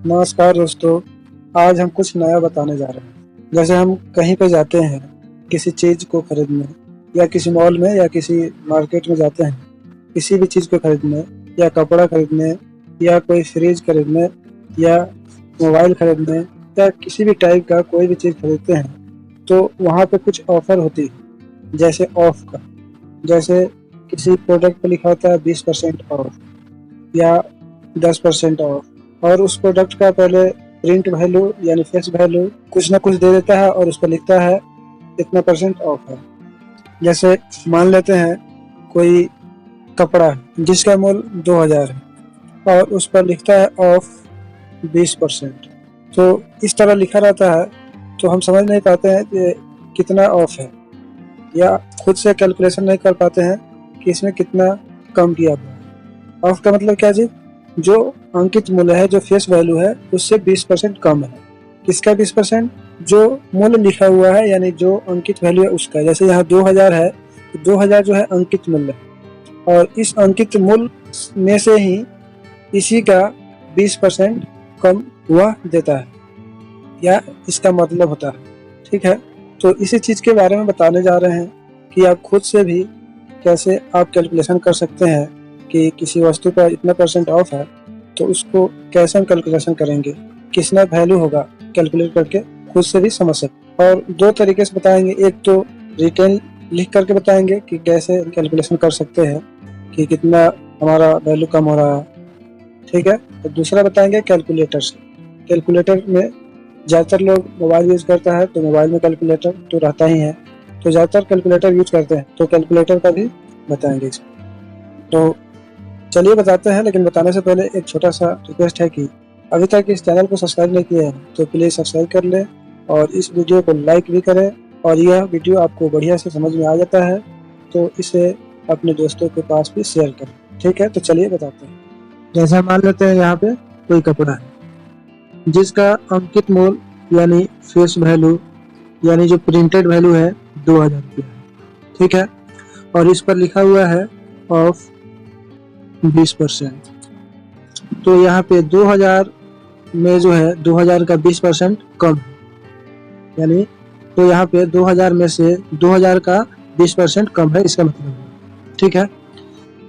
नमस्कार दोस्तों। आज हम कुछ नया बताने जा रहे हैं। जैसे हम कहीं पे जाते हैं किसी चीज़ को खरीदने, या किसी मॉल में या किसी मार्केट में जाते हैं किसी भी चीज़ को खरीदने, या कपड़ा खरीदने, या कोई फ्रिज खरीदने, या मोबाइल खरीदने, या किसी भी टाइप का कोई भी चीज़ खरीदते हैं तो वहाँ पे कुछ ऑफ़र होती है। जैसे ऑफ का, जैसे किसी प्रोडक्ट पे लिखा होता है 20% ऑफ या 10% ऑफ, और उस प्रोडक्ट का पहले प्रिंट वैल्यू यानी फेस वैल्यू कुछ ना कुछ दे देता है और उस पर लिखता है इतना % ऑफ है। जैसे मान लेते हैं कोई कपड़ा है जिसका मूल्य 2000 है और उस पर लिखता है ऑफ 20%। तो इस तरह लिखा रहता है तो हम समझ नहीं पाते हैं कि कितना ऑफ है, या खुद से कैलकुलेशन नहीं कर पाते हैं कि इसमें कितना कम किया हुआ है। ऑफ का मतलब क्या जी? जो अंकित मूल्य है, जो फेस वैल्यू है, उससे 20% कम है। किसका 20%? जो मूल्य लिखा हुआ है, यानी जो अंकित वैल्यू है उसका। जैसे यहाँ 2000 है तो 2000 जो है अंकित मूल्य है, और इस अंकित मूल्य में से ही इसी का 20% कम हुआ देता है, या इसका मतलब होता है। ठीक है, तो इसी चीज़ के बारे में बताने जा रहे हैं कि आप खुद से भी कैसे आप कैलकुलेशन कर सकते हैं कि किसी वस्तु पर इतना % ऑफ है तो उसको कैसे हम कैलकुलेशन करेंगे, कितना वैल्यू होगा, कैलकुलेट करके खुद से भी समझ सकते। और दो तरीके से बताएंगे, एक तो रिटेन लिख करके बताएंगे कि कैसे कैलकुलेशन कर सकते हैं कि कितना हमारा वैल्यू कम हो रहा है। ठीक है, और दूसरा बताएंगे कैलकुलेटर से। कैलकुलेटर में ज़्यादातर लोग मोबाइल यूज़ करता है तो मोबाइल में कैलकुलेटर तो रहता ही है, तो ज़्यादातर कैलकुलेटर यूज करते हैं तो कैलकुलेटर का भी बताएंगे इसमें। तो चलिए बताते हैं, लेकिन बताने से पहले एक छोटा सा रिक्वेस्ट है कि अभी तक इस चैनल को सब्सक्राइब नहीं किया है तो प्लीज़ सब्सक्राइब कर लें और इस वीडियो को लाइक भी करें। और यह वीडियो आपको बढ़िया से समझ में आ जाता है तो इसे अपने दोस्तों के पास भी शेयर करें। ठीक है, तो चलिए बताते हैं। जैसा मान लेते हैं यहाँ पे कोई कपड़ा है जिसका अंकित मूल्य यानी फेस वैल्यू यानी जो प्रिंटेड वैल्यू है 2000 रुपया है। ठीक है, और इस पर लिखा हुआ है ऑफ 20%। तो यहाँ पे 2000 में जो है 2000 का 20% कम है, यानी तो यहाँ पे 2000 में से 2000 का 20% कम है, इसका मतलब है। ठीक है,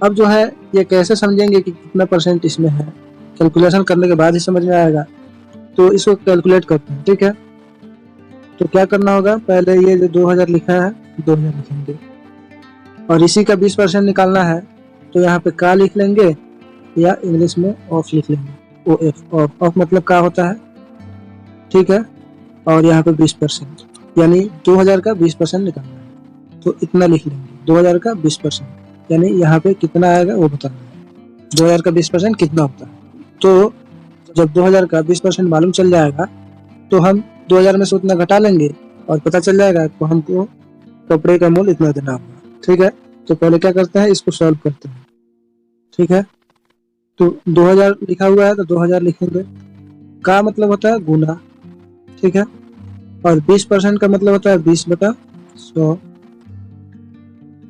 अब जो है ये कैसे समझेंगे कि कितना % इसमें है, कैलकुलेशन करने के बाद ही समझ में आएगा। तो इसको कैलकुलेट करते हैं। ठीक है, तो क्या करना होगा, पहले ये जो 2000 लिखा है 2000 लिखेंगे और इसी का 20% निकालना है तो यहाँ पे का लिख लेंगे या इंग्लिश में ऑफ लिख लेंगे। OF, ऑफ मतलब का होता है। ठीक है, और यहाँ पे 20% यानी 2000 का 20% निकालना है तो इतना लिख लेंगे। 2000 का 20% यानी यहाँ पे कितना आएगा वो बताना है। 2000 का 20% कितना होता है, तो जब 2000 का 20% मालूम चल जाएगा तो हम 2000 में से उतना घटा लेंगे और पता चल जाएगा तो हमको कपड़े का मूल्य इतना देना होगा। ठीक है, तो पहले क्या करते हैं, इसको सॉल्व करते हैं। ठीक है, तो 2000 लिखा हुआ है तो 2000 लिखेंगे। का मतलब होता है गुना। ठीक है, और 20% का मतलब होता है 20/100।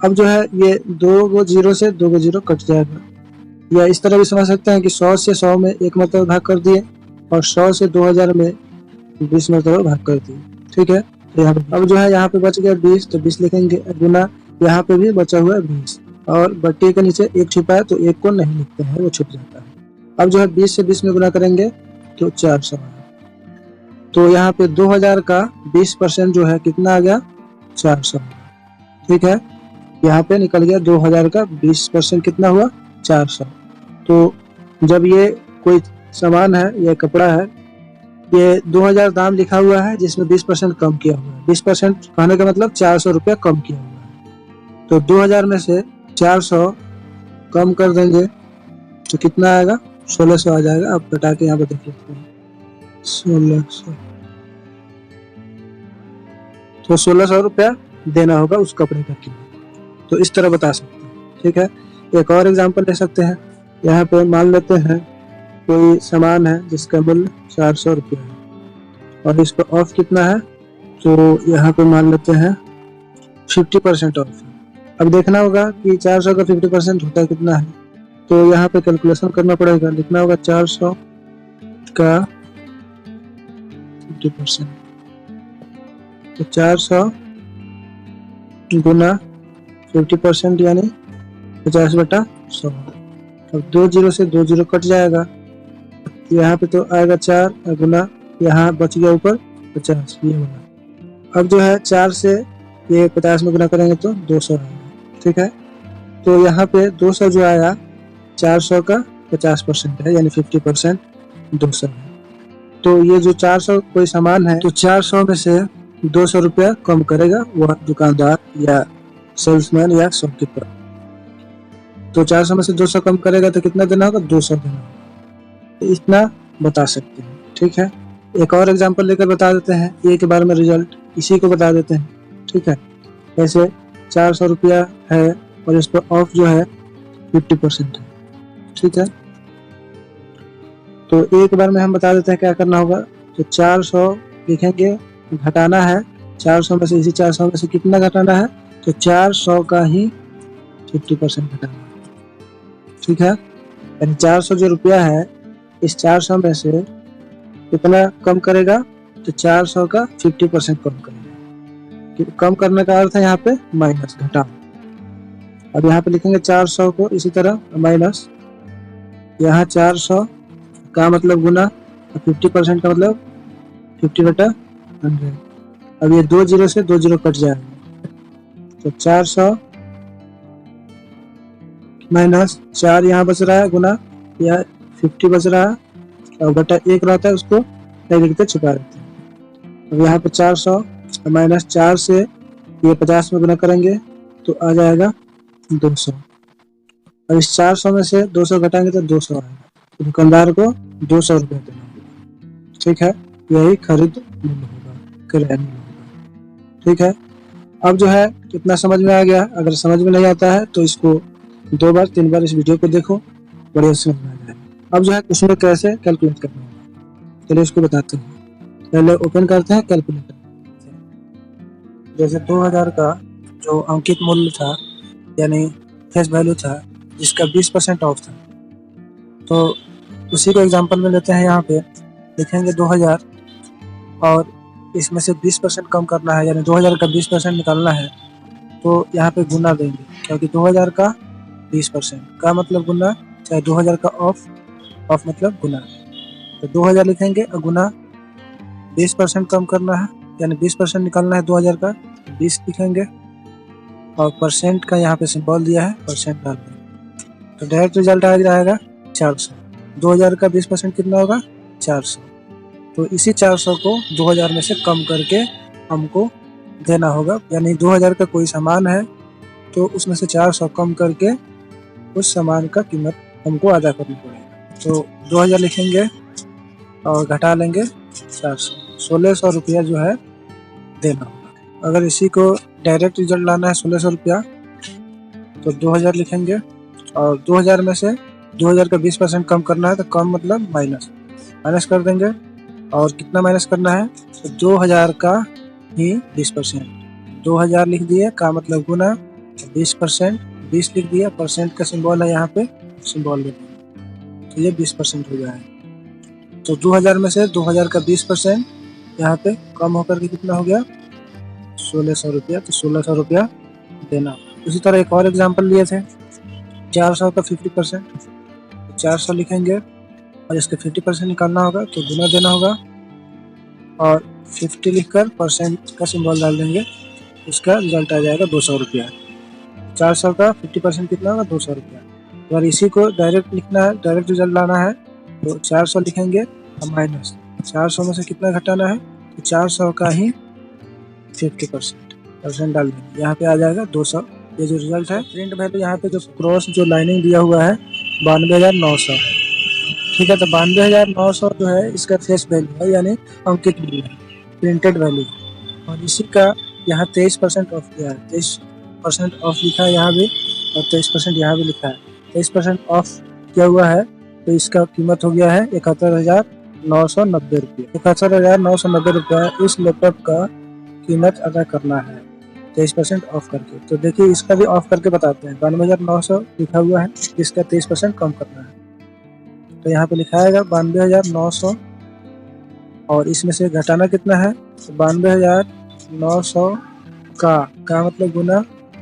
अब जो है ये 2 जीरो से 2 जीरो कट जाएगा, या इस तरह भी समझ सकते हैं कि 100 से 100 में 1 मरतबा भाग कर दिए और 100 से 2000 में 20 मरतबा भाग कर दिए। ठीक है, तो यहाँ पे अब जो है यहाँ पे बच गया 20 तो 20 लिखेंगे, गुना यहाँ पे भी बचा हुआ है 20 और बट्टी के नीचे 1 छुपा है तो 1 को नहीं लिखते हैं, वो छुप जाता है। अब जो है 20 से 20 में गुना करेंगे तो 400 है। तो यहाँ पे 2000 का 20% जो है कितना आ गया, 400। ठीक है, यहाँ पे निकल गया 2000 का 20% कितना हुआ, 400। तो जब ये कोई सामान है, ये कपड़ा है, ये 2000 दाम लिखा हुआ है जिसमें 20% कम किया हुआ है। 20% कहने का मतलब 400 रुपया कम किया हुआ है। तो 2000 में से 400 कम कर देंगे तो कितना आएगा, 1600 आ जाएगा। आप घटा के यहाँ पे देख लेते हैं 1600, तो 1600 रुपया देना होगा उस कपड़े का कीमत। तो इस तरह बता सकते हैं। ठीक है, एक और एग्जांपल ले सकते हैं। यहाँ पे मान लेते हैं कोई सामान है जिसका मूल्य 400 रुपया है और इस पर ऑफ कितना है, तो यहाँ पे मान लेते हैं 50% ऑफ है। अब देखना होगा कि 400 का 50% होता है कितना है, तो यहाँ पे कैलकुलेशन करना पड़ेगा। लिखना होगा 400 का 50%। तो 400 गुना 50% यानी 50/100। अब 2 जीरो से 2 जीरो कट जाएगा, यहाँ पे तो आएगा 4 गुना, यहाँ बच गया ऊपर 50, ये होगा। अब जो है 4 से ये 50 में गुना करेंगे तो 200 आएगा, ठीक है। तो यहाँ पे 200 जो आया 400 का 50% है, यानी 50% 200 है। तो ये जो 400 कोई सामान है तो 400 में से 200 रुपया कम करेगा वह दुकानदार या सेल्समैन या शॉपकीपर। तो 400 में से 200 कम करेगा तो कितना देना होगा? 200 देना होगा। तो इतना बता सकते हैं, ठीक है। एक और एग्जांपल लेकर बता देते हैं, ए के बारे में रिजल्ट इसी को बता देते हैं, ठीक है। ऐसे 400 रुपया है और इस पर ऑफ जो है 50% है, ठीक है। तो एक बार में हम बता देते हैं क्या करना होगा। तो 400 लिखेंगे, घटाना है 400 में से, इसी 400 में से कितना घटाना है? तो 400 का ही 50% घटाना है, ठीक है। यानी 400 जो रुपया है इस 400 में से कितना कम करेगा? तो 400 का 50% कम करेगा। कम करने का अर्थ है यहाँ पे माइनस, घटाओ। अब यहाँ पे लिखेंगे 400 को इसी तरह माइनस, यहाँ 400 का मतलब गुना, 50% का मतलब 50/100। अब ये 2 जीरो से 2 जीरो कट जाएगा, तो 400 माइनस 4 यहाँ बच रहा है गुना, या 50 बच रहा है और बटा 1 रहता है, उसको नहीं लिखते छुपा देते हैं। अब यहाँ पे 400 माइनस 4 से ये 50 में गुना करेंगे तो आ जाएगा 200। अब इस 400 में से 200 घटाएंगे तो 200 आएगा। तो दुकानदार को 200 रुपये देना होगा, ठीक है। यही खरीद मूल्य होगा, क्रय मूल्य होगा, ठीक है। अब जो है कितना समझ में आ गया? अगर समझ में नहीं आता है तो इसको 2 बार 3 बार इस वीडियो को देखो, बढ़िया समझ में आ जाएगा। अब जो है उसमें कैसे कैलकुलेट करना होगा, चलिए इसको बताते हैं। पहले ओपन करते हैं कैलकुलेटर। जैसे 2000 का जो अंकित मूल्य था यानी फेस वैल्यू था, जिसका 20% ऑफ था, तो उसी को एग्जांपल में लेते हैं। यहाँ पे लिखेंगे 2000 और इसमें से 20% कम करना है, यानी 2000 का 20% निकालना है। तो यहाँ पे गुना देंगे, क्योंकि 2000 का 20% का मतलब गुना, चाहे 2000 का ऑफ मतलब गुना। तो 2000 लिखेंगे और गुना 20% कम करना है, यानी 20% निकालना है 2000 का, 20 लिखेंगे और परसेंट का यहाँ पे सिंबल दिया है, परसेंट डाल देंगे। तो डायरेक्ट रिजल्ट आ जाएगा 400। 2000 का 20% कितना होगा? 400। तो इसी 400 को 2000 में से कम करके हमको देना होगा, यानी 2000 का कोई सामान है तो उसमें से 400 कम करके उस सामान का कीमत हमको अदा करनी पड़ेगा। तो 2000 लिखेंगे और घटा लेंगे 400, 1600 रुपया जो है देना होगा। अगर इसी को डायरेक्ट रिजल्ट लाना है 1600 रुपया, तो 2000 लिखेंगे और 2000 में से 2000 का 20% कम करना है, तो कम मतलब माइनस कर देंगे। और कितना माइनस करना है? तो 2000 का ही 20%, 2000 लिख दिए का मतलब गुना 20%, 20 लिख दिया, परसेंट का सिंबल है यहाँ पे, सिंबल लिख दिया, तो ये 20% हो जाएगा। तो 2000 में से 2000 का 20% यहाँ पे कम होकर के कितना हो गया? 1600 रुपया। तो 1600 रुपया देना। उसी तरह एक और एग्जांपल लिए थे, 400 का 50%, 400 लिखेंगे और इसका 50% निकालना होगा तो गुना देना होगा और 50 लिखकर परसेंट का सिंबल डाल देंगे, इसका रिजल्ट आ जाएगा 200 रुपया। 400 का 50% कितना होगा? 200 रुपया। अगर इसी को डायरेक्ट लिखना है, डायरेक्ट रिजल्ट लाना है, तो 400 लिखेंगे और माइनस 400 में से कितना घटाना है? तो 400 का ही 50% डाल देंगे, यहाँ पे आ जाएगा 200। ये जो रिजल्ट है प्रिंट वैल्यू, यहाँ पे जो क्रॉस जो लाइनिंग दिया हुआ है 92,900, ठीक है। तो 92,900 जो है इसका फेस वैल्यू है, यानी अंकित मूल्य है, प्रिंटेड वैल्यू। और इसी का यहाँ 23% ऑफ किया है, 23% ऑफ लिखा है यहाँ भी और 23% यहाँ भी लिखा है। 23% ऑफ किया हुआ है तो इसका कीमत हो गया है 71,990 रुपये। 71,990 रुपया इस लैपटॉप का कीमत अदा करना है 23% ऑफ करके। तो देखिए इसका भी ऑफ करके बताते हैं। 92,900 लिखा हुआ है, इसका 23% कम करना है। तो यहाँ पे लिखा है 92,900 और इसमें से घटाना कितना है, 92,900 का मतलब गुना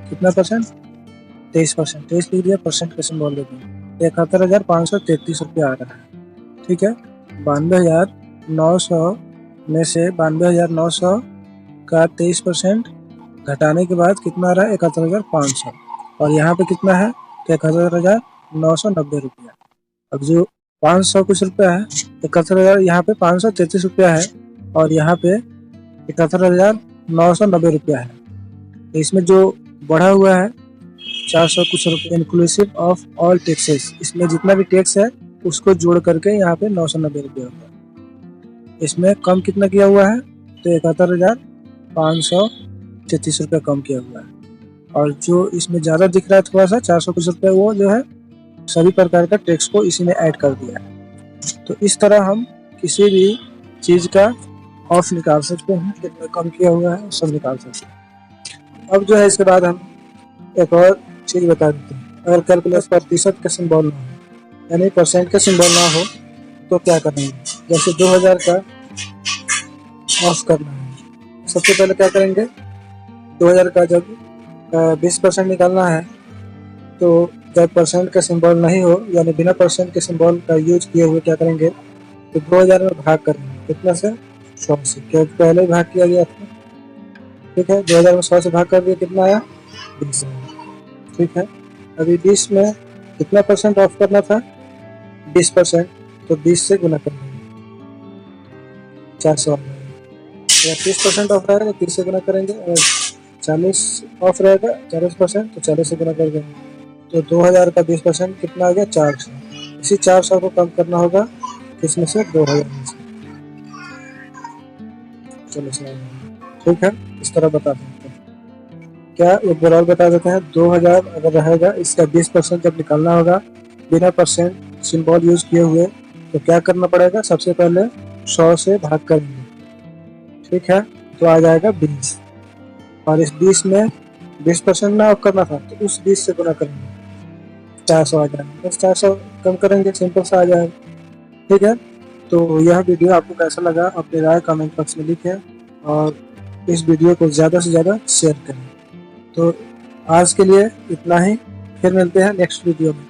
कितना परसेंट, 23%। 23 लिख दिया, परसेंट का सिंबल देते हैं, 71,533 रुपया आ रहा है। ठीक है, 92,900 में से 92,900 का 23% घटाने के बाद कितना आ रहा है, 71,500। और यहाँ पे कितना है, तो 71,990 रुपया। अब जो 500 कुछ रुपया है, 71,000 यहाँ पे 533 रुपया है और यहाँ पे 71,990 रुपया है। तो इसमें जो बढ़ा हुआ है 400 कुछ रुपये इंक्लूसिव ऑफ ऑल टैक्सेस, इसमें जितना भी टैक्स है उसको जोड़ करके यहाँ पे 990 रुपया होगा। इसमें कम कितना किया हुआ है, तो 71,533 रुपया कम किया हुआ है। और जो इसमें ज़्यादा दिख रहा है थोड़ा सा 400 कुछ रुपये, वो जो है सभी प्रकार का टैक्स को इसी में ऐड कर दिया है। तो इस तरह हम किसी भी चीज़ का ऑफ निकाल सकते हैं, कितना कम किया हुआ है सब निकाल सकते हैं। अब जो है इसके बाद हम एक और चीज़ बता देते हैं। अगर कैलकुलेट प्रतिशत का सिंबल ना हो, यानी परसेंट का सिंबल ना हो, तो क्या करेंगे। जैसे 2000 का ऑफ करना है, सबसे पहले क्या करेंगे, 2000 का जब 20% निकालना है, तो जब परसेंट का सिंबल नहीं हो यानी बिना परसेंट के सिंबल का यूज किए हुए क्या करेंगे, तो 2000 में भाग करेंगे कितना से, 100 से, क्योंकि पहले ही भाग किया गया था। ठीक है, 2000 में 100 से भाग कर दिया, कितना आया, 20 आया। ठीक है, अभी 20 में कितना परसेंट ऑफ करना था, 20%, तो 20 से गुना कर देंगे, 400 आ जाएगा। या 30% ऑफ रहेगा तो 30 से गुना करेंगे, और 40 ऑफ रहेगा 40%, तो 40 से गुना कर देंगे। तो 2000 का 20% कितना आ गया, 400। इसी 400 को कम करना होगा किसमें से, 2000 में से। चलो ठीक है, इस तरह बता सकते हैं। क्या एक बार और बता देते हैं, 2000 अगर रहेगा, इसका 20% जब निकालना होगा बिना परसेंट सिंबल यूज किए हुए, तो क्या करना पड़ेगा, सबसे पहले 100 से भाग करेंगे। ठीक है, तो आ जाएगा 20, और इस 20 में 20% ना ऑफ करना था, तो उस 20 से गुना करेंगे, 400 आ जाएगा। बस 400 कम करेंगे, सिंपल सा आ जाएगा। ठीक है, तो यह वीडियो आपको कैसा लगा अपनी राय कमेंट बॉक्स में लिखें, और इस वीडियो को ज़्यादा से ज़्यादा शेयर करें। तो आज के लिए इतना ही, फिर मिलते हैं नेक्स्ट वीडियो में।